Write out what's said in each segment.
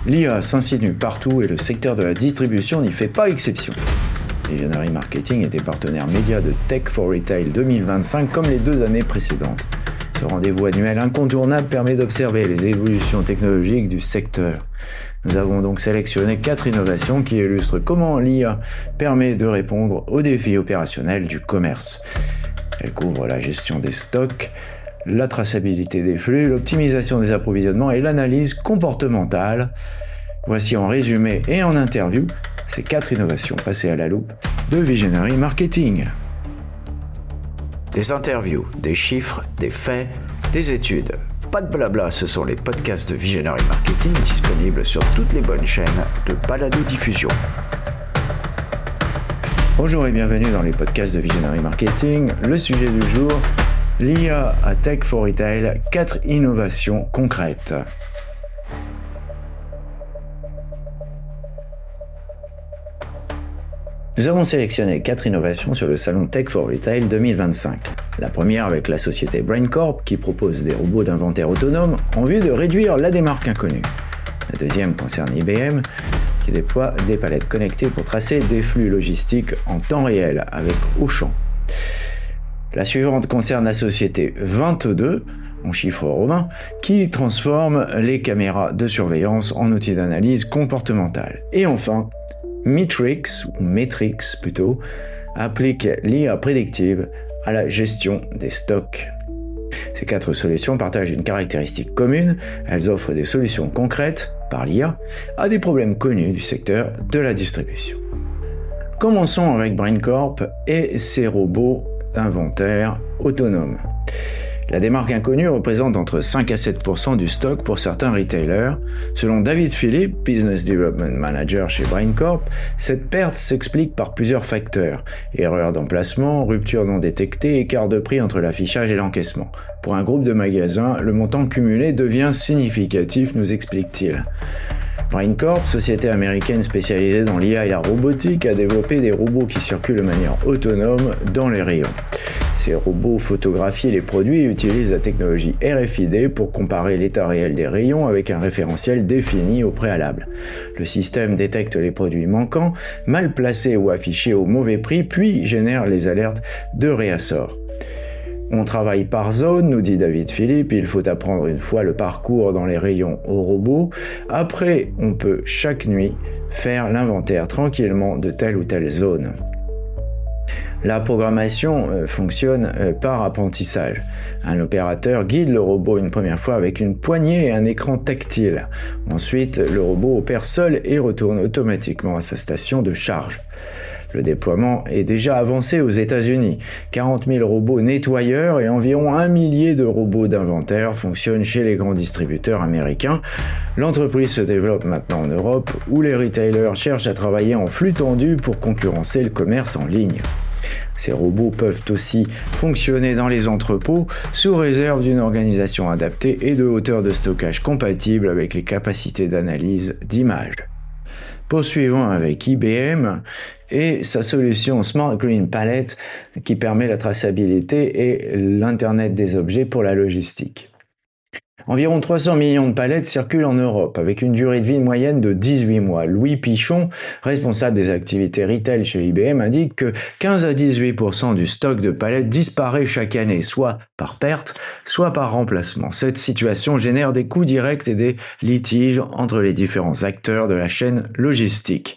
L'IA s'insinue partout et le secteur de la distribution n'y fait pas exception. Visionary Marketing était partenaire média de Tech for Retail 2025 comme les 2 années précédentes. Ce rendez-vous annuel incontournable permet d'observer les évolutions technologiques du secteur. Nous avons donc sélectionné 4 innovations qui illustrent comment l'IA permet de répondre aux défis opérationnels du commerce. Elles couvrent la gestion des stocks, la traçabilité des flux, l'optimisation des approvisionnements et l'analyse comportementale. Voici en résumé et en interview ces 4 innovations passées à la loupe de Visionary Marketing. Des interviews, des chiffres, des faits, des études. Pas de blabla, ce sont les podcasts de Visionary Marketing disponibles sur toutes les bonnes chaînes de balado-diffusion. Bonjour et bienvenue dans les podcasts de Visionary Marketing. Le sujet du jour, l'IA à Tech for Retail, 4 innovations concrètes. Nous avons sélectionné 4 innovations sur le salon Tech for Retail 2025. La première avec la société BrainCorp qui propose des robots d'inventaire autonomes en vue de réduire la démarque inconnue. La deuxième concerne IBM qui déploie des palettes connectées pour tracer des flux logistiques en temps réel avec Auchan. La suivante concerne la société 22, en chiffres romains, qui transforme les caméras de surveillance en outils d'analyse comportementale. Et enfin, Metrix plutôt, applique l'IA prédictive à la gestion des stocks. Ces 4 solutions partagent une caractéristique commune, elles offrent des solutions concrètes, par l'IA, à des problèmes connus du secteur de la distribution. Commençons avec BrainCorp et ses robots d'inventaire autonomes. La démarque inconnue représente entre 5 à 7% du stock pour certains retailers. Selon David Philippe, Business Development Manager chez BrainCorp, cette perte s'explique par plusieurs facteurs. Erreurs d'emplacement, ruptures non détectées, écart de prix entre l'affichage et l'encaissement. Pour un groupe de magasins, le montant cumulé devient significatif, nous explique-t-il. BrainCorp, société américaine spécialisée dans l'IA et la robotique, a développé des robots qui circulent de manière autonome dans les rayons. Ces robots photographient les produits et utilisent la technologie RFID pour comparer l'état réel des rayons avec un référentiel défini au préalable. Le système détecte les produits manquants, mal placés ou affichés au mauvais prix, puis génère les alertes de réassort. On travaille par zone, nous dit David Philippe, il faut apprendre une fois le parcours dans les rayons au robot. Après, on peut chaque nuit faire l'inventaire tranquillement de telle ou telle zone. La programmation fonctionne par apprentissage. Un opérateur guide le robot une première fois avec une poignée et un écran tactile. Ensuite, le robot opère seul et retourne automatiquement à sa station de charge. Le déploiement est déjà avancé aux États-Unis. 40 000 robots nettoyeurs et environ 1 millier de robots d'inventaire fonctionnent chez les grands distributeurs américains. L'entreprise se développe maintenant en Europe où les retailers cherchent à travailler en flux tendu pour concurrencer le commerce en ligne. Ces robots peuvent aussi fonctionner dans les entrepôts sous réserve d'une organisation adaptée et de hauteur de stockage compatible avec les capacités d'analyse d'images. Poursuivons avec IBM et sa solution Smart Green Palette qui permet la traçabilité et l'Internet des objets pour la logistique. Environ 300 millions de palettes circulent en Europe avec une durée de vie moyenne de 18 mois. Louis Pichon, responsable des activités retail chez IBM, indique que 15 à 18% du stock de palettes disparaît chaque année, soit par perte, soit par remplacement. Cette situation génère des coûts directs et des litiges entre les différents acteurs de la chaîne logistique.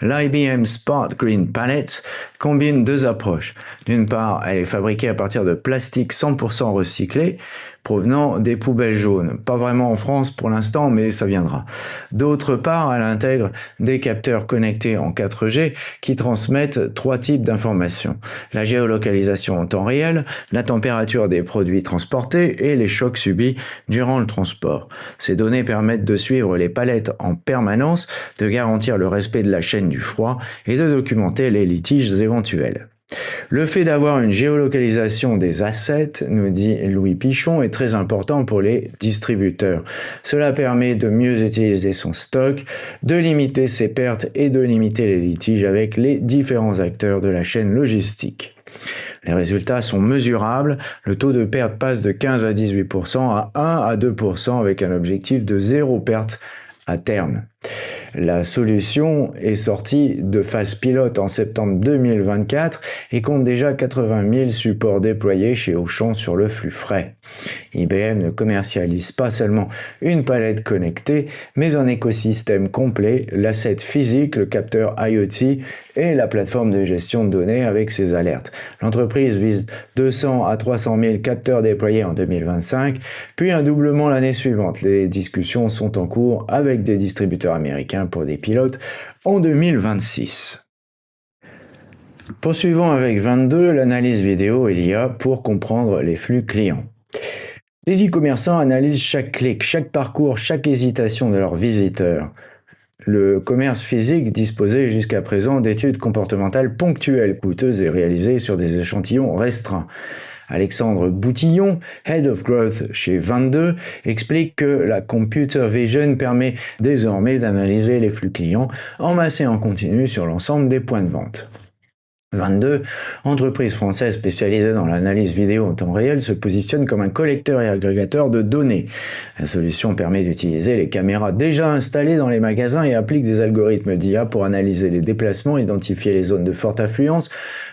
L'IBM Smart Green Palette combine 2 approches. D'une part, elle est fabriquée à partir de plastique 100% recyclé, provenant des poubelles jaunes. Pas vraiment en France pour l'instant, mais ça viendra. D'autre part, elle intègre des capteurs connectés en 4G qui transmettent 3 types d'informations. La géolocalisation en temps réel, la température des produits transportés et les chocs subis durant le transport. Ces données permettent de suivre les palettes en permanence, de garantir le respect de la chaîne du froid et de documenter les litiges éventuels. Le fait d'avoir une géolocalisation des assets, nous dit Louis Pichon, est très important pour les distributeurs. Cela permet de mieux utiliser son stock, de limiter ses pertes et de limiter les litiges avec les différents acteurs de la chaîne logistique. Les résultats sont mesurables, le taux de perte passe de 15 à 18% à 1 à 2% avec un objectif de 0 perte à terme. La solution est sortie de phase pilote en septembre 2024 et compte déjà 80 000 supports déployés chez Auchan sur le flux frais. IBM ne commercialise pas seulement une palette connectée, mais un écosystème complet, l'asset physique, le capteur IoT et la plateforme de gestion de données avec ses alertes. L'entreprise vise 200 à 300 000 capteurs déployés en 2025, puis un doublement l'année suivante. Les discussions sont en cours avec des distributeurs américains pour des pilotes en 2026. Poursuivons avec 22, l'analyse vidéo et l'IA pour comprendre les flux clients. Les e-commerçants analysent chaque clic, chaque parcours, chaque hésitation de leurs visiteurs. Le commerce physique disposait jusqu'à présent d'études comportementales ponctuelles, coûteuses et réalisées sur des échantillons restreints. Alexandre Boutillon, Head of Growth chez 22, explique que la Computer Vision permet désormais d'analyser les flux clients en masse et en continu sur l'ensemble des points de vente. 22, entreprise française spécialisée dans l'analyse vidéo en temps réel, se positionne comme un collecteur et agrégateur de données. La solution permet d'utiliser les caméras déjà installées dans les magasins et applique des algorithmes d'IA pour analyser les déplacements, identifier les zones de forte affluence,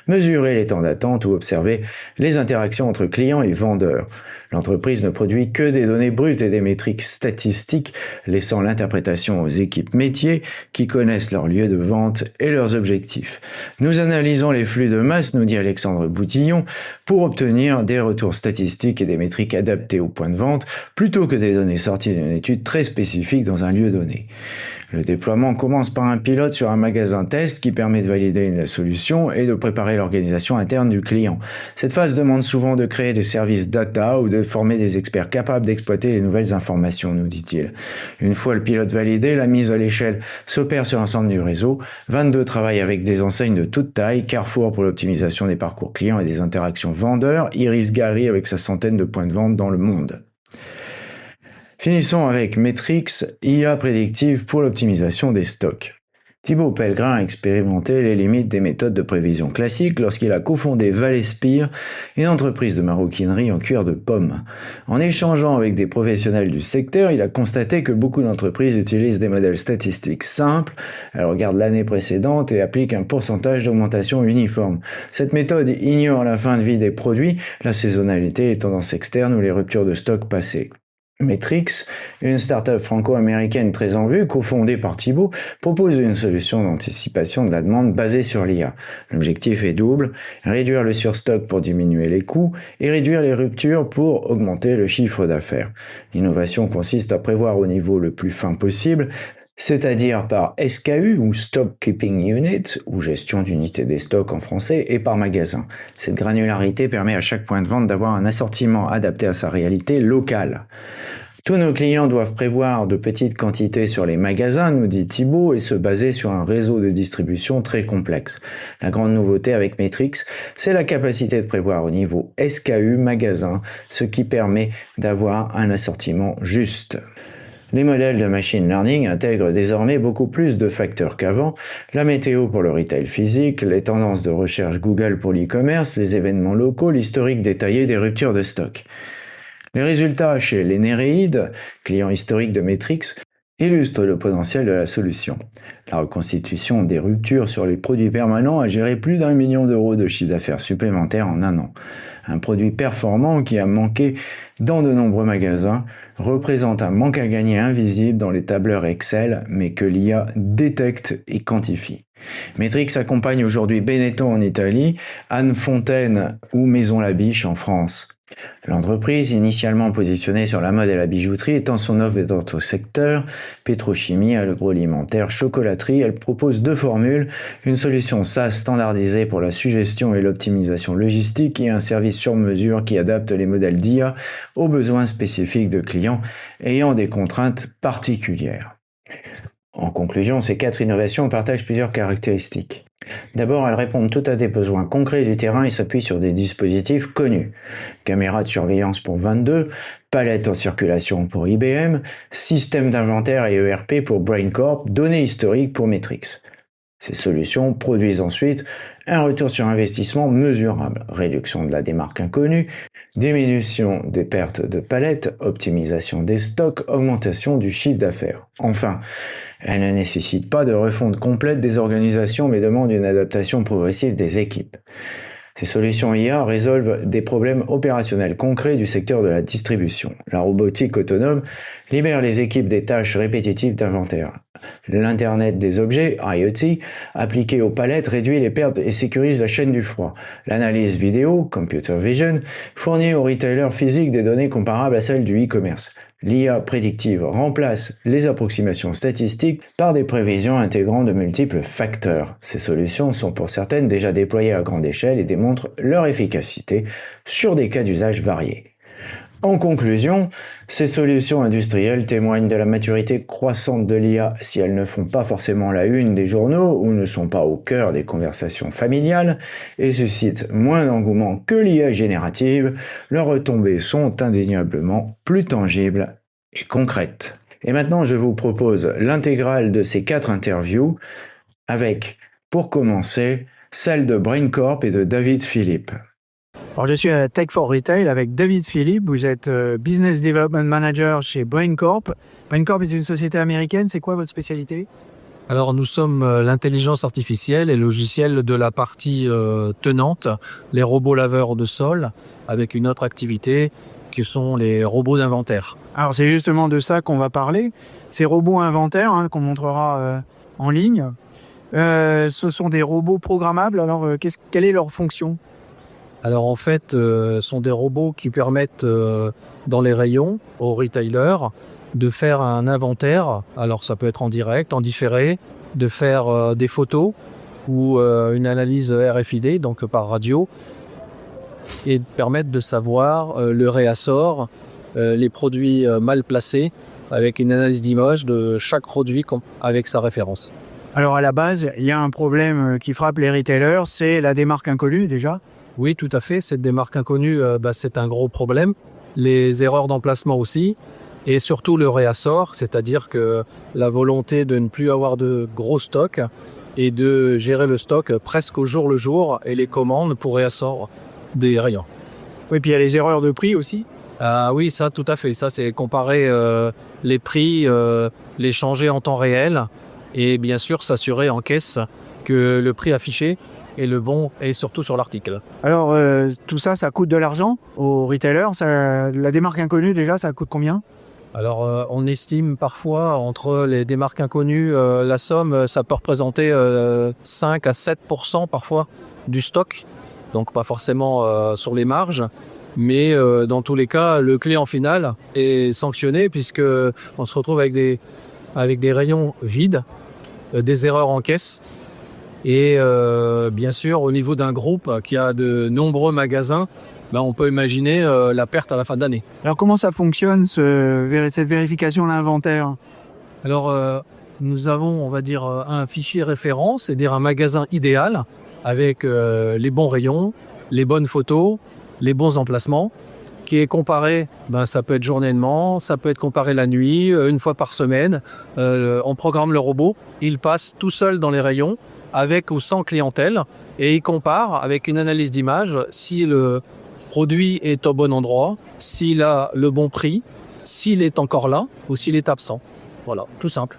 mesurer les temps d'attente ou observer les interactions entre clients et vendeurs. L'entreprise ne produit que des données brutes et des métriques statistiques, laissant l'interprétation aux équipes métiers qui connaissent leurs lieux de vente et leurs objectifs. Nous analysons les flux de masse, nous dit Alexandre Boutillon, pour obtenir des retours statistiques et des métriques adaptées au point de vente, plutôt que des données sorties d'une étude très spécifique dans un lieu donné. Le déploiement commence par un pilote sur un magasin test qui permet de valider la solution et de préparer l'organisation interne du client. Cette phase demande souvent de créer des services data ou de former des experts capables d'exploiter les nouvelles informations, nous dit-il. Une fois le pilote validé, la mise à l'échelle s'opère sur l'ensemble du réseau. 22 travaille avec des enseignes de toute taille, Carrefour pour l'optimisation des parcours clients et des interactions vendeurs, Iris Galerie avec sa centaine de points de vente dans le monde. Finissons avec Metrix, IA prédictive pour l'optimisation des stocks. Thibaut Pellegrin a expérimenté les limites des méthodes de prévision classiques lorsqu'il a cofondé Valespire, une entreprise de maroquinerie en cuir de pomme. En échangeant avec des professionnels du secteur, il a constaté que beaucoup d'entreprises utilisent des modèles statistiques simples, elles regardent l'année précédente et appliquent un pourcentage d'augmentation uniforme. Cette méthode ignore la fin de vie des produits, la saisonnalité, les tendances externes ou les ruptures de stock passées. Metrix, une start-up franco-américaine très en vue, cofondée par Thibaut, propose une solution d'anticipation de la demande basée sur l'IA. L'objectif est double, réduire le surstock pour diminuer les coûts et réduire les ruptures pour augmenter le chiffre d'affaires. L'innovation consiste à prévoir au niveau le plus fin possible, c'est-à-dire par SKU ou Stock Keeping Unit, ou gestion d'unité des stocks en français, et par magasin. Cette granularité permet à chaque point de vente d'avoir un assortiment adapté à sa réalité locale. Tous nos clients doivent prévoir de petites quantités sur les magasins, nous dit Thibaut, et se baser sur un réseau de distribution très complexe. La grande nouveauté avec Metrix, c'est la capacité de prévoir au niveau SKU magasin, ce qui permet d'avoir un assortiment juste. Les modèles de machine learning intègrent désormais beaucoup plus de facteurs qu'avant, la météo pour le retail physique, les tendances de recherche Google pour l'e-commerce, les événements locaux, l'historique détaillé des ruptures de stock. Les résultats chez les Néréides, clients historiques de Metrix, illustrent le potentiel de la solution. La reconstitution des ruptures sur les produits permanents a géré plus d'1 million d'euros de chiffre d'affaires supplémentaire en un an. Un produit performant qui a manqué dans de nombreux magasins représente un manque à gagner invisible dans les tableurs Excel, mais que l'IA détecte et quantifie. Metrix accompagne aujourd'hui Benetton en Italie, Anne Fontaine ou Maison Labiche en France. L'entreprise, initialement positionnée sur la mode et la bijouterie, étend son offre dans d'autres secteurs, pétrochimie, agroalimentaire, chocolaterie. Elle propose 2 formules, une solution SaaS standardisée pour la suggestion et l'optimisation logistique et un service sur mesure qui adapte les modèles d'IA aux besoins spécifiques de clients ayant des contraintes particulières. En conclusion, ces 4 innovations partagent plusieurs caractéristiques. D'abord, elles répondent toutes à des besoins concrets du terrain et s'appuient sur des dispositifs connus. Caméra de surveillance pour 22, palette en circulation pour IBM, système d'inventaire et ERP pour BrainCorp, données historiques pour Metrix. Ces solutions produisent ensuite un retour sur investissement mesurable, réduction de la démarque inconnue, diminution des pertes de palettes, optimisation des stocks, augmentation du chiffre d'affaires. Enfin, elle ne nécessite pas de refonte complète des organisations mais demande une adaptation progressive des équipes. Ces solutions IA résolvent des problèmes opérationnels concrets du secteur de la distribution. La robotique autonome libère les équipes des tâches répétitives d'inventaire. L'Internet des objets, IoT, appliqué aux palettes réduit les pertes et sécurise la chaîne du froid. L'analyse vidéo, Computer Vision, fournit aux retailers physiques des données comparables à celles du e-commerce. L'IA prédictive remplace les approximations statistiques par des prévisions intégrant de multiples facteurs. Ces solutions sont pour certaines déjà déployées à grande échelle et démontrent leur efficacité sur des cas d'usage variés. En conclusion, ces solutions industrielles témoignent de la maturité croissante de l'IA. Si elles ne font pas forcément la une des journaux ou ne sont pas au cœur des conversations familiales et suscitent moins d'engouement que l'IA générative, leurs retombées sont indéniablement plus tangibles et concrètes. Et maintenant, je vous propose l'intégrale de ces 4 interviews avec, pour commencer, celle de BrainCorp et de David Philippe. Alors, je suis à Tech for Retail avec David Philippe. Vous êtes Business Development Manager chez BrainCorp. BrainCorp est une société américaine. C'est quoi votre spécialité ? Alors, nous sommes l'intelligence artificielle et logiciel de la partie tenante, les robots laveurs de sol, avec une autre activité qui sont les robots d'inventaire. Alors, c'est justement de ça qu'on va parler. Ces robots inventaires qu'on montrera en ligne, ce sont des robots programmables. Alors, quelle est leur fonction ? Alors en fait, ce sont des robots qui permettent dans les rayons aux retailers de faire un inventaire. Alors ça peut être en direct, en différé, de faire des photos ou une analyse RFID, donc par radio, et de permettre de savoir le réassort, les produits mal placés, avec une analyse d'image de chaque produit avec sa référence. Alors à la base, il y a un problème qui frappe les retailers, c'est la démarque inconnue déjà. Oui, tout à fait. Cette démarque inconnue, c'est un gros problème. Les erreurs d'emplacement aussi. Et surtout le réassort, c'est-à-dire que la volonté de ne plus avoir de gros stocks et de gérer le stock presque au jour le jour et les commandes pour réassort des rayons. Oui, puis il y a les erreurs de prix aussi. Ah oui, ça, tout à fait. Ça, c'est comparer les prix, les changer en temps réel et bien sûr s'assurer en caisse que le prix affiché et le bon est surtout sur l'article. Alors, tout ça, ça coûte de l'argent aux retailers. La démarque inconnue, déjà, ça coûte combien ? Alors, on estime parfois, entre les démarques inconnues, la somme, ça peut représenter 5 à 7% parfois du stock. Donc, pas forcément sur les marges. Mais dans tous les cas, le client final est sanctionné puisqu'on se retrouve avec des rayons vides, des erreurs en caisse. Et bien sûr, au niveau d'un groupe qui a de nombreux magasins, on peut imaginer la perte à la fin d'année. Alors comment ça fonctionne, cette vérification de l'inventaire ? Alors, nous avons, on va dire, un fichier référence, c'est-à-dire un magasin idéal avec les bons rayons, les bonnes photos, les bons emplacements, qui est comparé, ça peut être journellement, ça peut être comparé la nuit, une fois par semaine. On programme le robot, il passe tout seul dans les rayons, avec ou sans clientèle, et il compare avec une analyse d'image si le produit est au bon endroit, s'il a le bon prix, s'il est encore là ou s'il est absent. Voilà, tout simple.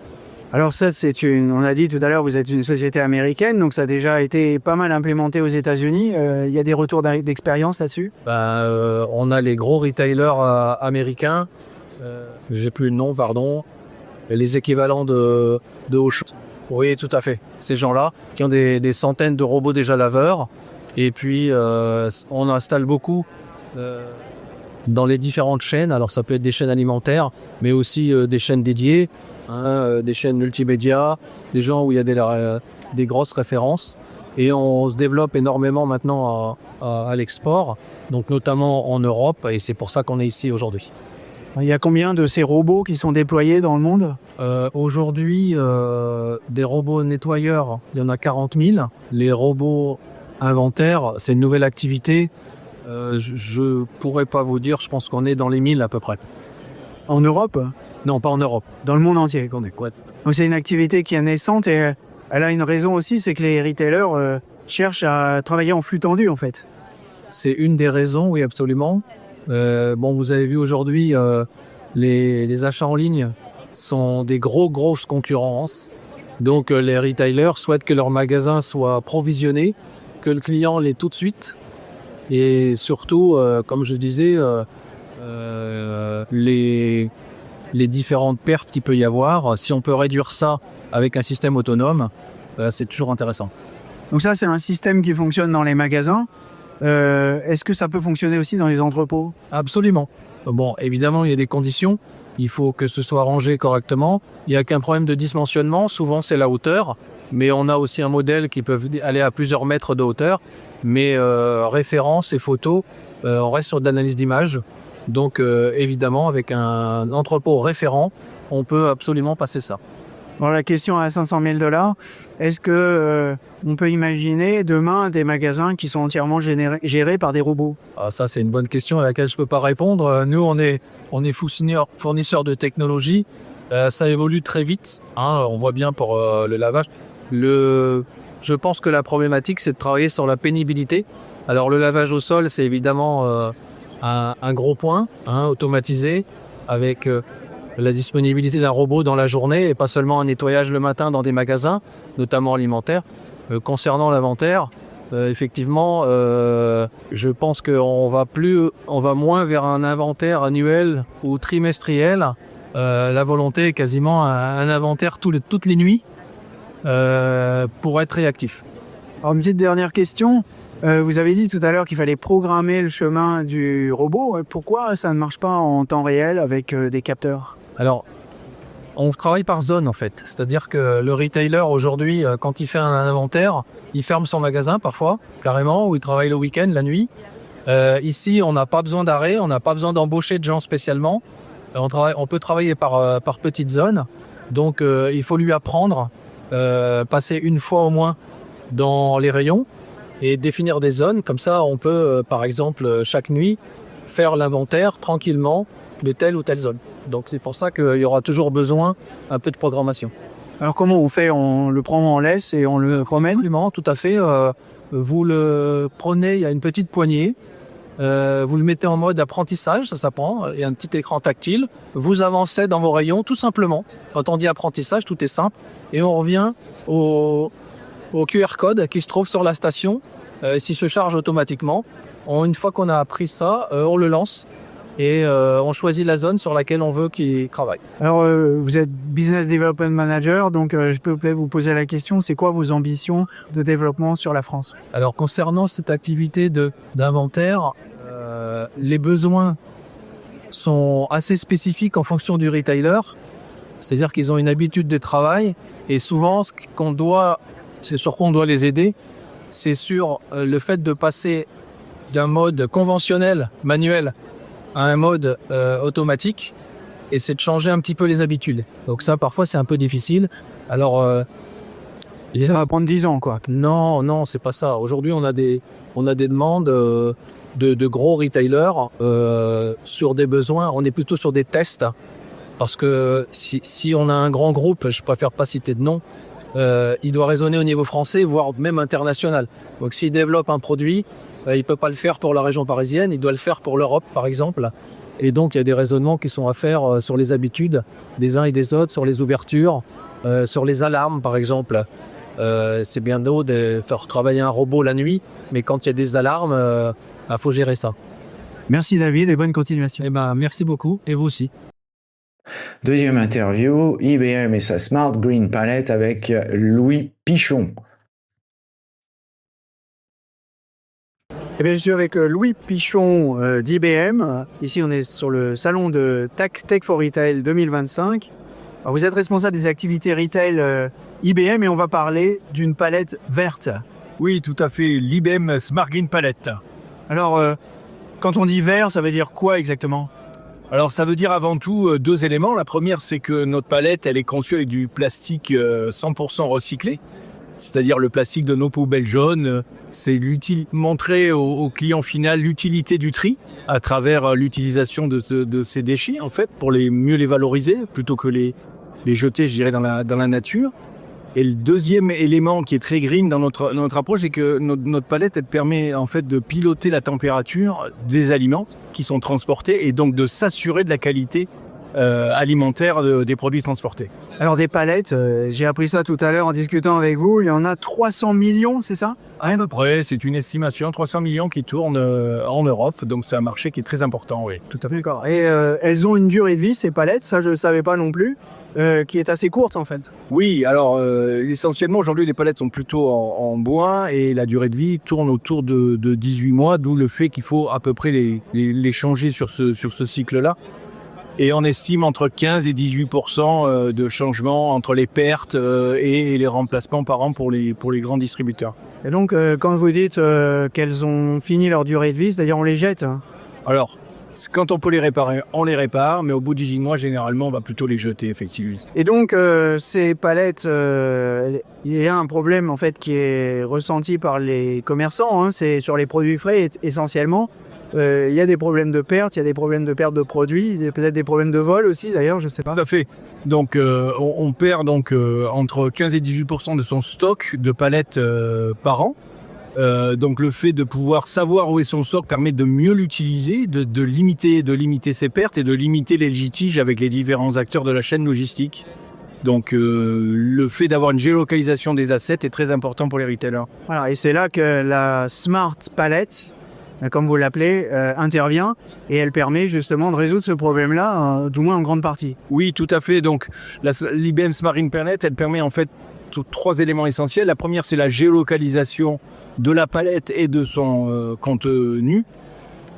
Alors ça, on a dit tout à l'heure, vous êtes une société américaine, donc ça a déjà été pas mal implémenté aux États-Unis. Il y a des retours d'expérience là-dessus ? On a les gros retailers américains, j'ai plus le nom, pardon, les équivalents de Auchan. Oui, tout à fait. Ces gens-là qui ont des centaines de robots déjà laveurs. Et puis, on installe beaucoup dans les différentes chaînes. Alors, ça peut être des chaînes alimentaires, mais aussi des chaînes dédiées, des chaînes multimédia, des gens où il y a des grosses références. Et on se développe énormément maintenant à l'export, donc notamment en Europe. Et c'est pour ça qu'on est ici aujourd'hui. Il y a combien de ces robots qui sont déployés dans le monde ? Aujourd'hui, des robots nettoyeurs, il y en a 40 000. Les robots inventaires, c'est une nouvelle activité. Je pourrais pas vous dire, je pense qu'on est dans les 1000 à peu près. En Europe ? Non, pas en Europe. Dans le monde entier, qu'on est. Ouais. Donc c'est une activité qui est naissante et elle a une raison aussi, c'est que les retailers cherchent à travailler en flux tendu en fait. C'est une des raisons, oui, absolument. Bon, vous avez vu aujourd'hui, les achats en ligne sont des grosses concurrences. Donc, les retailers souhaitent que leur magasin soit provisionné, que le client l'ait tout de suite. Et surtout, comme je disais, les différentes pertes qu'il peut y avoir, si on peut réduire ça avec un système autonome, c'est toujours intéressant. Donc ça, c'est un système qui fonctionne dans les magasins. Est-ce que ça peut fonctionner aussi dans les entrepôts? Absolument. Bon, évidemment, il y a des conditions. Il faut que ce soit rangé correctement. Il n'y a qu'un problème de dimensionnement. Souvent, c'est la hauteur. Mais on a aussi un modèle qui peut aller à plusieurs mètres de hauteur. Mais références et photos, on reste sur de l'analyse d'image. Donc, évidemment, avec un entrepôt référent, on peut absolument passer ça. Bon, la question à 500 000 $, est-ce que on peut imaginer demain des magasins qui sont entièrement gérés par des robots? Ah, ça, c'est une bonne question à laquelle je ne peux pas répondre. Nous, on est fournisseur de technologie. Ça évolue très vite. On voit bien pour le lavage. Je pense que la problématique, c'est de travailler sur la pénibilité. Alors, le lavage au sol, c'est évidemment un gros point, automatisé, avec la disponibilité d'un robot dans la journée et pas seulement un nettoyage le matin dans des magasins, notamment alimentaires. Concernant l'inventaire, effectivement, je pense qu'on va moins vers un inventaire annuel ou trimestriel. La volonté est quasiment un inventaire toutes les nuits pour être réactif. Alors, une petite dernière question. Vous avez dit tout à l'heure qu'il fallait programmer le chemin du robot. Pourquoi ça ne marche pas en temps réel avec des capteurs? Alors, on travaille par zone en fait. C'est-à-dire que le retailer aujourd'hui, quand il fait un inventaire, il ferme son magasin parfois, carrément, ou il travaille le week-end, la nuit. Ici, on n'a pas besoin d'arrêt, on n'a pas besoin d'embaucher de gens spécialement. On peut travailler par petites zones. Donc, il faut lui apprendre, passer une fois au moins dans les rayons et définir des zones. Comme ça, on peut, par exemple, chaque nuit, faire l'inventaire tranquillement de telle ou telle zone. Donc c'est pour ça qu'il y aura toujours besoin un peu de programmation. Alors comment on fait? On le prend en laisse et on le promène? Absolument, tout à fait. Vous le prenez, il y a une petite poignée. Vous le mettez en mode apprentissage, ça s'apprend. Il y a un petit écran tactile. Vous avancez dans vos rayons tout simplement. Quand on dit apprentissage, tout est simple. Et on revient au QR code qui se trouve sur la station. S'il se charge automatiquement. Une fois qu'on a appris ça, on le lance. Et on choisit la zone sur laquelle on veut qu'il travaille. Alors, vous êtes Business Development Manager, donc je peux peut-être vous poser la question, c'est quoi vos ambitions de développement sur la France? Alors, concernant cette activité d'inventaire, les besoins sont assez spécifiques en fonction du retailer. C'est-à-dire qu'ils ont une habitude de travail et souvent, c'est sur quoi on doit les aider, c'est sur le fait de passer d'un mode conventionnel, manuel, à un mode automatique, et c'est de changer un petit peu les habitudes. Donc ça, parfois, c'est un peu difficile. Alors, ça va prendre 10 ans, quoi. Non, c'est pas ça. Aujourd'hui, on a des demandes de gros retailers sur des besoins. On est plutôt sur des tests, parce que si on a un grand groupe, je préfère pas citer de nom, il doit raisonner au niveau français, voire même international. Donc s'il développe un produit, il ne peut pas le faire pour la région parisienne, il doit le faire pour l'Europe par exemple. Et donc il y a des raisonnements qui sont à faire sur les habitudes des uns et des autres, sur les ouvertures, sur les alarmes par exemple. C'est bien beau de faire travailler un robot la nuit, mais quand il y a des alarmes, il faut gérer ça. Merci David et bonne continuation. Merci beaucoup, et vous aussi. Deuxième interview, IBM et sa Smart Green Palette avec Louis Pichon. Eh bien, je suis avec Louis Pichon d'IBM. Ici, on est sur le salon de Tech for Retail 2025. Alors, vous êtes responsable des activités retail IBM et on va parler d'une palette verte. Oui, tout à fait, l'IBM Smart Green Palette. Alors, quand on dit vert, ça veut dire quoi exactement? Alors ça veut dire avant tout deux éléments. La première, c'est que notre palette, elle est conçue avec du plastique 100% recyclé. C'est-à-dire le plastique de nos poubelles jaunes. C'est montrer au client final l'utilité du tri à travers l'utilisation de ces déchets, en fait, pour mieux les valoriser, plutôt que les jeter, je dirais, dans la nature. Et le deuxième élément qui est très green dans notre approche, c'est que notre palette, elle permet en fait de piloter la température des aliments qui sont transportés et donc de s'assurer de la qualité alimentaire des produits transportés. Alors des palettes, j'ai appris ça tout à l'heure en discutant avec vous, il y en a 300 millions, c'est ça? À peu près, c'est une estimation, 300 millions qui tournent en Europe, donc c'est un marché qui est très important, oui. Tout à fait d'accord. Et elles ont une durée de vie, ces palettes, ça je ne savais pas non plus, qui est assez courte en fait. Oui, alors essentiellement aujourd'hui les palettes sont plutôt en bois et la durée de vie tourne autour de 18 mois, d'où le fait qu'il faut à peu près les changer sur ce cycle-là. Et on estime entre 15 et 18% de changement entre les pertes et les remplacements par an pour les grands distributeurs. Et donc quand vous dites qu'elles ont fini leur durée de vie, c'est-à-dire on les jette, hein? Alors, quand on peut les réparer, on les répare, mais au bout de 18 mois, généralement, on va plutôt les jeter, effectivement. Et donc ces palettes, il y a un problème en fait qui est ressenti par les commerçants, hein, c'est sur les produits frais essentiellement. Il y a des problèmes de perte, il y a des problèmes de perte de produits, il y a peut-être des problèmes de vol aussi d'ailleurs, je sais pas. Tout à fait. Donc on perd donc entre 15 et 18% de son stock de palettes par an. Donc le fait de pouvoir savoir où est son stock permet de mieux l'utiliser, de limiter ses pertes et de limiter les litiges avec les différents acteurs de la chaîne logistique. Donc le fait d'avoir une géolocalisation des assets est très important pour les retailers. Voilà, et c'est là que la Smart Palette, comme vous l'appelez, intervient et elle permet justement de résoudre ce problème-là, du moins en grande partie. Oui, tout à fait. Donc l'IBM Smart Palette, elle permet en fait trois éléments essentiels. La première, c'est la géolocalisation de la palette et de son contenu.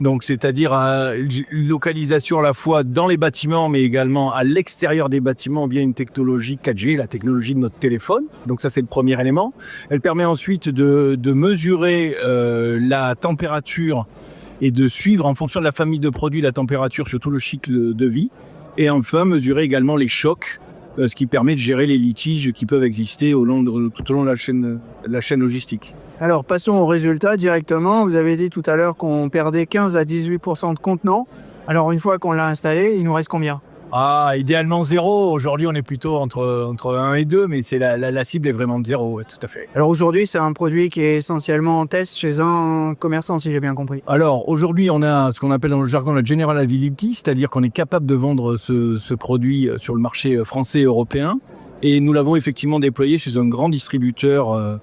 Donc, c'est-à-dire une localisation à la fois dans les bâtiments, mais également à l'extérieur des bâtiments via une technologie 4G, la technologie de notre téléphone. Donc ça, c'est le premier élément. Elle permet ensuite de mesurer la température et de suivre en fonction de la famille de produits la température sur tout le cycle de vie. Et enfin, mesurer également les chocs, ce qui permet de gérer les litiges qui peuvent exister tout au long de la chaîne logistique. Alors passons aux résultats directement. Vous avez dit tout à l'heure qu'on perdait 15 à 18% de contenants. Alors une fois qu'on l'a installé, il nous reste combien? Idéalement 0. Aujourd'hui, on est plutôt entre 1 et 2, mais la cible est vraiment de 0, ouais, tout à fait. Alors aujourd'hui, c'est un produit qui est essentiellement en test chez un commerçant, si j'ai bien compris. Alors aujourd'hui, on a ce qu'on appelle dans le jargon la General Availability, c'est-à-dire qu'on est capable de vendre ce produit sur le marché français et européen. Et nous l'avons effectivement déployé chez un grand distributeur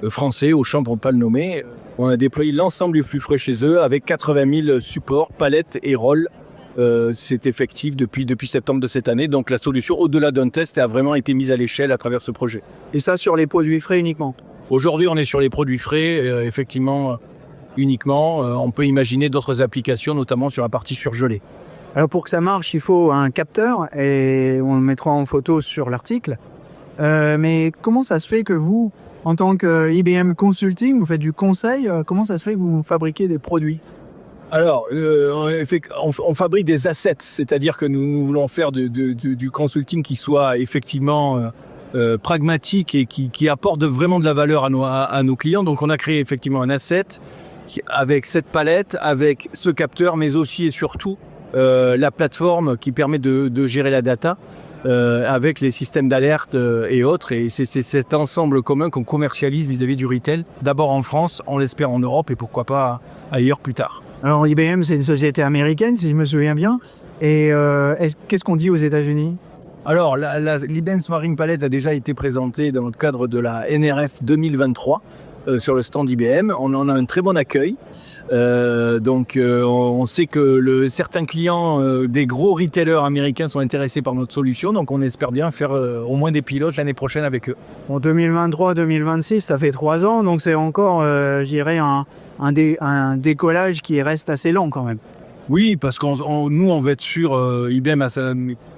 français, Auchan pour ne pas le nommer. On a déployé l'ensemble du flux frais chez eux avec 80 000 supports, palettes et rôles. C'est effectif depuis septembre de cette année. Donc la solution, au-delà d'un test, a vraiment été mise à l'échelle à travers ce projet. Et ça sur les produits frais uniquement? Aujourd'hui, on est sur les produits frais, effectivement, uniquement. On peut imaginer d'autres applications, notamment sur la partie surgelée. Alors pour que ça marche, il faut un capteur et on le mettra en photo sur l'article. Mais comment ça se fait que vous, en tant que IBM Consulting, vous faites du conseil? Comment ça se fait que vous fabriquez des produits? Alors, on fabrique des assets, c'est-à-dire que nous voulons faire du consulting qui soit effectivement pragmatique et qui apporte vraiment de la valeur à nos clients. Donc, on a créé effectivement un asset avec cette palette, avec ce capteur, mais aussi et surtout la plateforme qui permet de gérer la data avec les systèmes d'alerte et autres. Et c'est cet ensemble commun qu'on commercialise vis-à-vis du retail, d'abord en France, on l'espère en Europe et pourquoi pas ailleurs plus tard. Alors IBM, c'est une société américaine, si je me souviens bien. Et qu'est-ce qu'on dit aux États-Unis? Alors, l'IBM Smart Palette a déjà été présentée dans le cadre de la NRF 2023 sur le stand IBM. On en a un très bon accueil. On sait que certains clients des gros retailers américains sont intéressés par notre solution. Donc, on espère bien faire au moins des pilotes l'année prochaine avec eux. En 2023-2026, ça fait 3 ans. Donc, c'est encore, je dirais, un décollage qui reste assez lent quand même. Oui, parce nous, on veut être sûr, IBM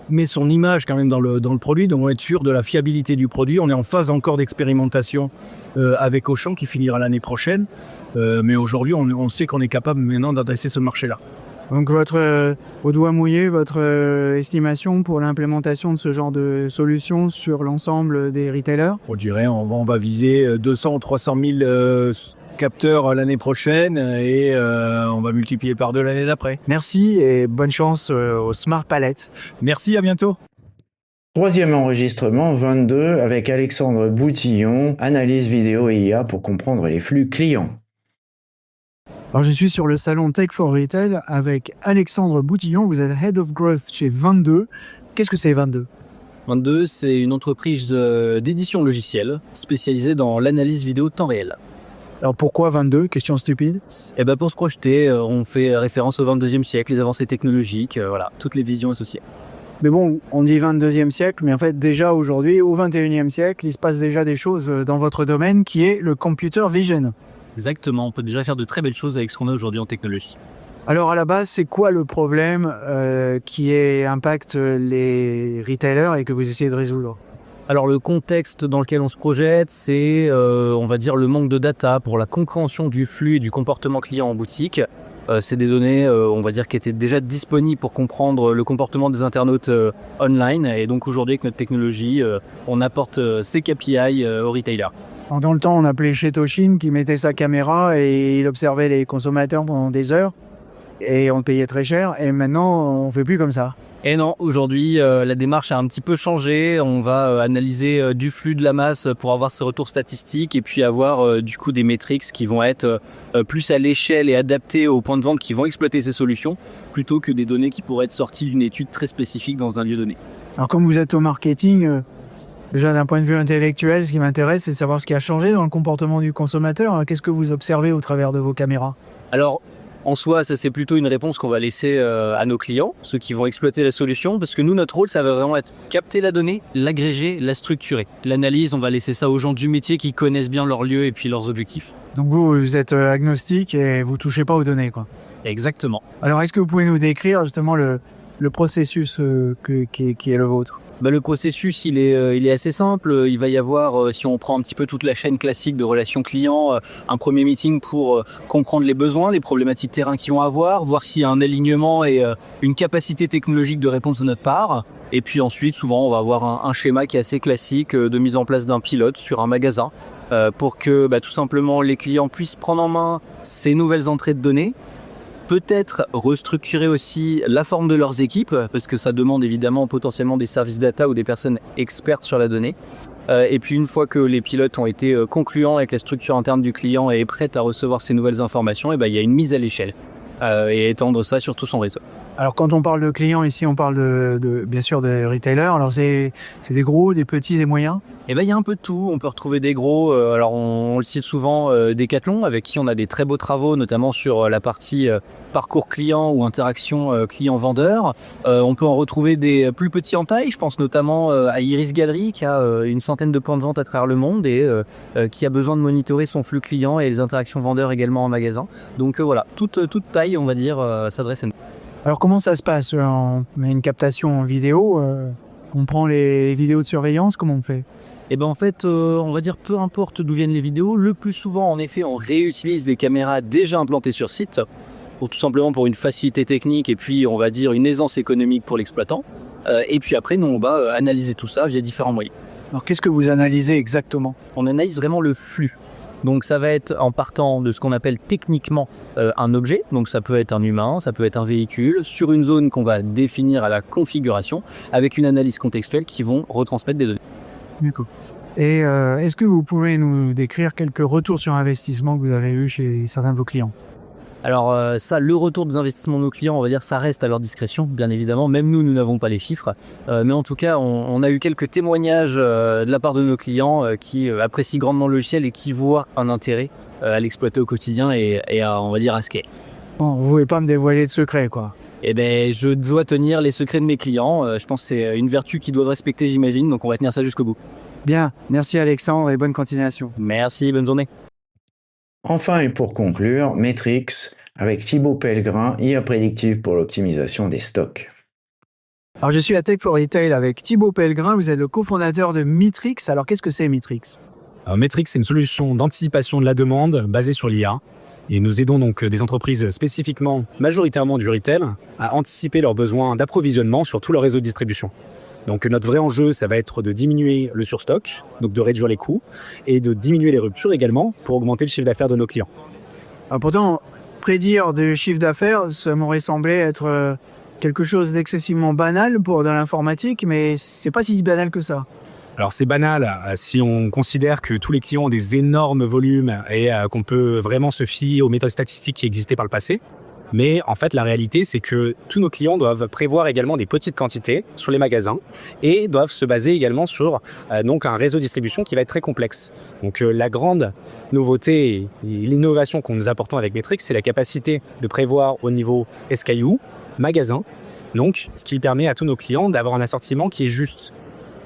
met son image quand même dans le produit, donc on va être sûr de la fiabilité du produit. On est en phase encore d'expérimentation avec Auchan qui finira l'année prochaine. Mais aujourd'hui, on sait qu'on est capable maintenant d'adresser ce marché-là. Donc au doigt mouillé, votre estimation pour l'implémentation de ce genre de solution sur l'ensemble des retailers? On dirait on va viser 200 ou 300 000 capteurs l'année prochaine et on va multiplier par 2 l'année d'après. Merci et bonne chance au Smart Palette. Merci, à bientôt. Troisième enregistrement, 22, avec Alexandre Boutillon, analyse vidéo et IA pour comprendre les flux clients. Alors, je suis sur le salon Tech for Retail avec Alexandre Boutillon. Vous êtes Head of Growth chez 22. Qu'est-ce que c'est 22? 22, c'est une entreprise d'édition logicielle spécialisée dans l'analyse vidéo de temps réel. Alors, pourquoi 22? Question stupide. Et ben pour se projeter, on fait référence au 22e siècle, les avancées technologiques, voilà, toutes les visions associées. Mais bon, on dit 22e siècle, mais en fait, déjà aujourd'hui, au 21e siècle, il se passe déjà des choses dans votre domaine qui est le computer vision. Exactement, on peut déjà faire de très belles choses avec ce qu'on a aujourd'hui en technologie. Alors à la base, c'est quoi le problème qui impacte les retailers et que vous essayez de résoudre? Alors le contexte dans lequel on se projette, c'est on va dire le manque de data pour la compréhension du flux et du comportement client en boutique. C'est des données, on va dire, qui étaient déjà disponibles pour comprendre le comportement des internautes online. Et donc aujourd'hui, avec notre technologie, on apporte ces KPI aux retailers. Alors, dans le temps, on appelait chez Toshin qui mettait sa caméra et il observait les consommateurs pendant des heures et on le payait très cher. Et maintenant, on fait plus comme ça. Et non, aujourd'hui, la démarche a un petit peu changé. On va analyser du flux de la masse pour avoir ces retours statistiques et puis avoir du coup des métriques qui vont être plus à l'échelle et adaptées aux points de vente qui vont exploiter ces solutions, plutôt que des données qui pourraient être sorties d'une étude très spécifique dans un lieu donné. Alors comme vous êtes au marketing, déjà d'un point de vue intellectuel, ce qui m'intéresse, c'est de savoir ce qui a changé dans le comportement du consommateur. Alors, qu'est-ce que vous observez au travers de vos caméras? Alors, en soi, ça c'est plutôt une réponse qu'on va laisser à nos clients, ceux qui vont exploiter la solution, parce que nous, notre rôle, ça va vraiment être capter la donnée, l'agréger, la structurer. L'analyse, on va laisser ça aux gens du métier qui connaissent bien leur lieu et puis leurs objectifs. Donc vous êtes agnostique et vous touchez pas aux données, quoi. Exactement. Alors est-ce que vous pouvez nous décrire justement le processus qui est le vôtre? Le processus, il est assez simple. Il va y avoir, si on prend un petit peu toute la chaîne classique de relations clients, un premier meeting pour comprendre les besoins, les problématiques terrain qu'ils vont avoir, voir s'il y a un alignement et une capacité technologique de réponse de notre part. Et puis ensuite, souvent, on va avoir un schéma qui est assez classique de mise en place d'un pilote sur un magasin pour que tout simplement les clients puissent prendre en main ces nouvelles entrées de données. Peut-être restructurer aussi la forme de leurs équipes, parce que ça demande évidemment potentiellement des services data ou des personnes expertes sur la donnée. Et puis une fois que les pilotes ont été concluants avec la structure interne du client et est prête à recevoir ces nouvelles informations, il y a une mise à l'échelle et étendre ça sur tout son réseau. Alors quand on parle de clients ici, on parle de bien sûr des retailers. Alors c'est des gros, des petits, des moyens? Il y a un peu de tout. On peut retrouver des gros, alors on le cite souvent, Decathlon, avec qui on a des très beaux travaux, notamment sur la partie parcours client ou interaction client-vendeur. On peut en retrouver des plus petits en taille, je pense notamment à Iris Galerie, qui a une centaine de points de vente à travers le monde et qui a besoin de monitorer son flux client et les interactions vendeurs également en magasin. Donc voilà, toute taille, on va dire, s'adresse à nous. Alors comment ça se passe? On met une captation en vidéo, on prend les vidéos de surveillance, comment on fait? En fait, on va dire peu importe d'où viennent les vidéos, le plus souvent en effet on réutilise des caméras déjà implantées sur site, tout simplement pour une facilité technique et puis on va dire une aisance économique pour l'exploitant. Et puis après nous on va analyser tout ça via différents moyens. Alors qu'est-ce que vous analysez exactement? On analyse vraiment le flux. Donc ça va être en partant de ce qu'on appelle techniquement un objet, donc ça peut être un humain, ça peut être un véhicule, sur une zone qu'on va définir à la configuration, avec une analyse contextuelle qui vont retransmettre des données. D'accord. Et est-ce que vous pouvez nous décrire quelques retours sur investissement que vous avez eu chez certains de vos clients? Alors le retour des investissements de nos clients, on va dire, ça reste à leur discrétion, bien évidemment. Même nous n'avons pas les chiffres. Mais en tout cas, on a eu quelques témoignages de la part de nos clients qui apprécient grandement le logiciel et qui voient un intérêt à l'exploiter au quotidien et à, on va dire, à scaler. Bon, vous ne pouvez pas me dévoiler de secrets, quoi. Je dois tenir les secrets de mes clients. Je pense que c'est une vertu qu'ils doivent respecter, j'imagine. Donc on va tenir ça jusqu'au bout. Bien, merci Alexandre et bonne continuation. Merci, bonne journée. Enfin et pour conclure, Metrix avec Thibaut Pellegrin, IA prédictive pour l'optimisation des stocks. Alors je suis à Tech for Retail avec Thibaut Pellegrin, vous êtes le cofondateur de Metrix. Alors qu'est-ce que c'est Metrix? Alors, Metrix, c'est une solution d'anticipation de la demande basée sur l'IA. Et nous aidons donc des entreprises spécifiquement, majoritairement du retail, à anticiper leurs besoins d'approvisionnement sur tout leur réseau de distribution. Donc notre vrai enjeu, ça va être de diminuer le surstock, donc de réduire les coûts, et de diminuer les ruptures également pour augmenter le chiffre d'affaires de nos clients. Alors pourtant, prédire des chiffres d'affaires, ça m'aurait semblé être quelque chose d'excessivement banal pour de l'informatique, mais c'est pas si banal que ça. Alors c'est banal si on considère que tous les clients ont des énormes volumes et qu'on peut vraiment se fier aux méthodes statistiques qui existaient par le passé. Mais en fait, la réalité, c'est que tous nos clients doivent prévoir également des petites quantités sur les magasins et doivent se baser également sur donc un réseau de distribution qui va être très complexe. Donc la grande nouveauté et l'innovation qu'on nous apportons avec Metrix, c'est la capacité de prévoir au niveau SKU, magasin, donc ce qui permet à tous nos clients d'avoir un assortiment qui est juste.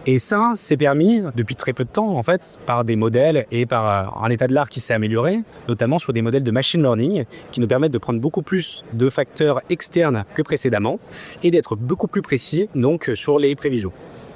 Et ça, c'est permis depuis très peu de temps, en fait, par des modèles et par un état de l'art qui s'est amélioré, notamment sur des modèles de machine learning qui nous permettent de prendre beaucoup plus de facteurs externes que précédemment et d'être beaucoup plus précis donc sur les prévisions.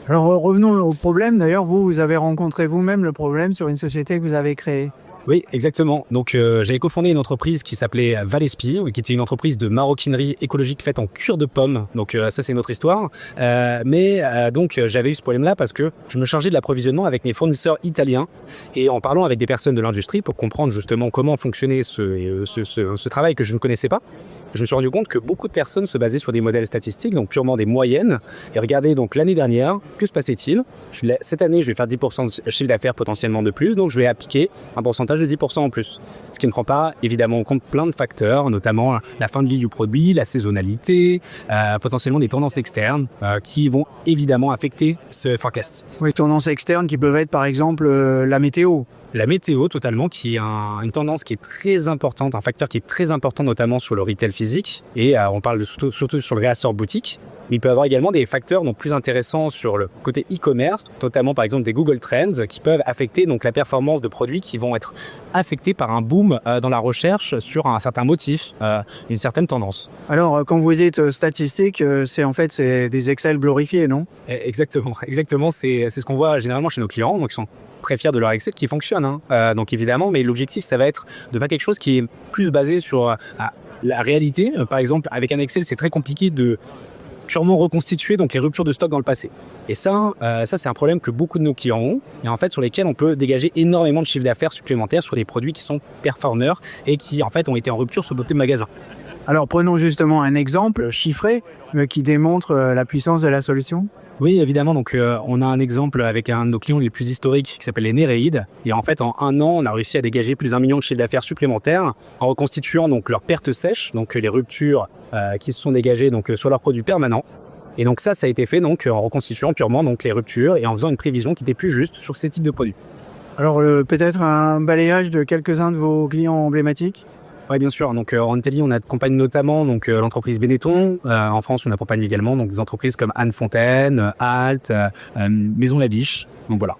Alors revenons au problème. D'ailleurs, vous avez rencontré vous-même le problème sur une société que vous avez créée. Oui, exactement. Donc, j'avais cofondé une entreprise qui s'appelait Valespi, qui était une entreprise de maroquinerie écologique faite en cuir de pomme. Donc, ça, c'est une autre histoire. Donc, j'avais eu ce problème-là parce que je me chargeais de l'approvisionnement avec mes fournisseurs italiens et en parlant avec des personnes de l'industrie pour comprendre justement comment fonctionnait ce travail que je ne connaissais pas. Je me suis rendu compte que beaucoup de personnes se basaient sur des modèles statistiques, donc purement des moyennes, et regardaient donc l'année dernière, que se passait-il ? Cette année, je vais faire 10% de chiffre d'affaires potentiellement de plus, donc je vais appliquer un pourcentage de 10% en plus. Ce qui ne prend pas évidemment en compte plein de facteurs, notamment la fin de vie du produit, la saisonnalité, potentiellement des tendances externes qui vont évidemment affecter ce forecast. Oui, tendances externes qui peuvent être par exemple la météo. La météo, totalement, qui est une tendance qui est très importante, un facteur qui est très important notamment sur le retail physique. Et on parle surtout sur le réassort boutique. Mais il peut y avoir également des facteurs donc, plus intéressants sur le côté e-commerce, notamment par exemple des Google Trends qui peuvent affecter donc, la performance de produits qui vont être affectés par un boom dans la recherche sur un certain motif, une certaine tendance. Alors, quand vous dites statistique, c'est des Excel glorifiés, non ? Exactement. C'est ce qu'on voit généralement chez nos clients, donc ils sont très fiers de leur Excel qui fonctionne. Donc évidemment, mais l'objectif, ça va être de faire quelque chose qui est plus basé sur la réalité. Par exemple, avec un Excel, c'est très compliqué de purement reconstituer donc les ruptures de stock dans le passé. Et ça c'est un problème que beaucoup de nos clients ont et en fait sur lesquels on peut dégager énormément de chiffre d'affaires supplémentaires sur des produits qui sont performeurs et qui en fait ont été en rupture sur notre magasin. Alors prenons justement un exemple chiffré qui démontre la puissance de la solution. Oui, évidemment. Donc, on a un exemple avec un de nos clients les plus historiques qui s'appelle les Néréides. Et en fait, en un an, on a réussi à dégager plus d'1 million de chiffre d'affaires supplémentaires en reconstituant donc leurs pertes sèches, donc les ruptures qui se sont dégagées donc sur leurs produits permanents. Et donc ça a été fait donc en reconstituant purement donc les ruptures et en faisant une prévision qui était plus juste sur ces types de produits. Alors peut-être un balayage de quelques-uns de vos clients emblématiques. Oui, bien sûr. Donc, en Italie, on accompagne notamment l'entreprise Benetton. En France, on accompagne également donc, des entreprises comme Anne Fontaine, Alt, Maison Labiche. Donc, voilà.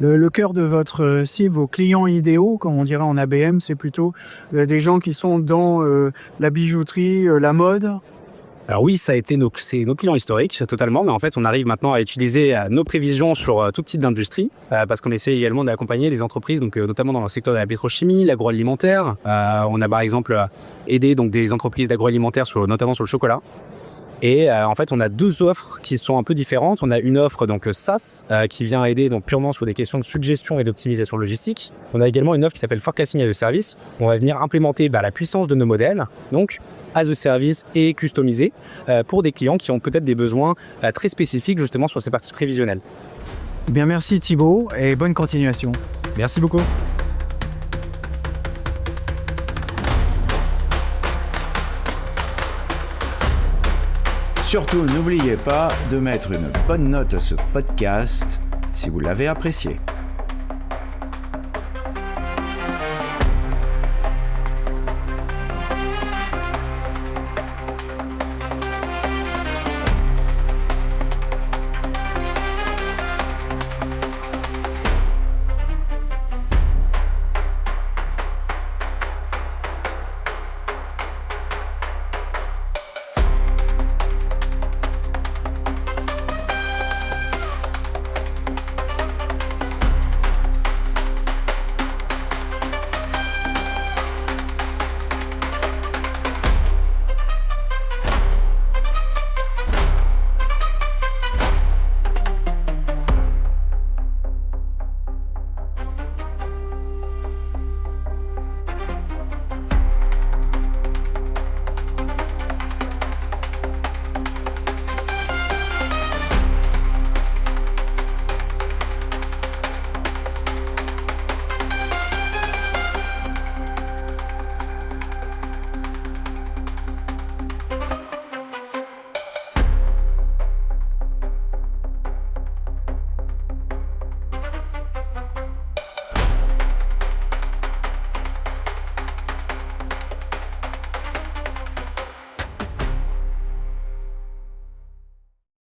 Le cœur de votre cible, vos clients idéaux, comme on dirait en ABM, c'est plutôt des gens qui sont dans la bijouterie, la mode. Alors oui, c'est nos clients historiques, totalement, mais en fait, on arrive maintenant à utiliser nos prévisions sur tout type d'industrie, parce qu'on essaie également d'accompagner les entreprises, donc notamment dans le secteur de la pétrochimie, l'agroalimentaire. On a par exemple aidé donc des entreprises d'agroalimentaire notamment sur le chocolat. Et en fait, on a deux offres qui sont un peu différentes. On a une offre donc SaaS qui vient aider donc purement sur des questions de suggestion et d'optimisation logistique. On a également une offre qui s'appelle Forecasting as a Service. On va venir implémenter la puissance de nos modèles, donc as a service et customisé pour des clients qui ont peut-être des besoins très spécifiques justement sur ces parties prévisionnelles. Bien, merci Thibaut et bonne continuation. Merci beaucoup. Surtout, n'oubliez pas de mettre une bonne note à ce podcast si vous l'avez apprécié.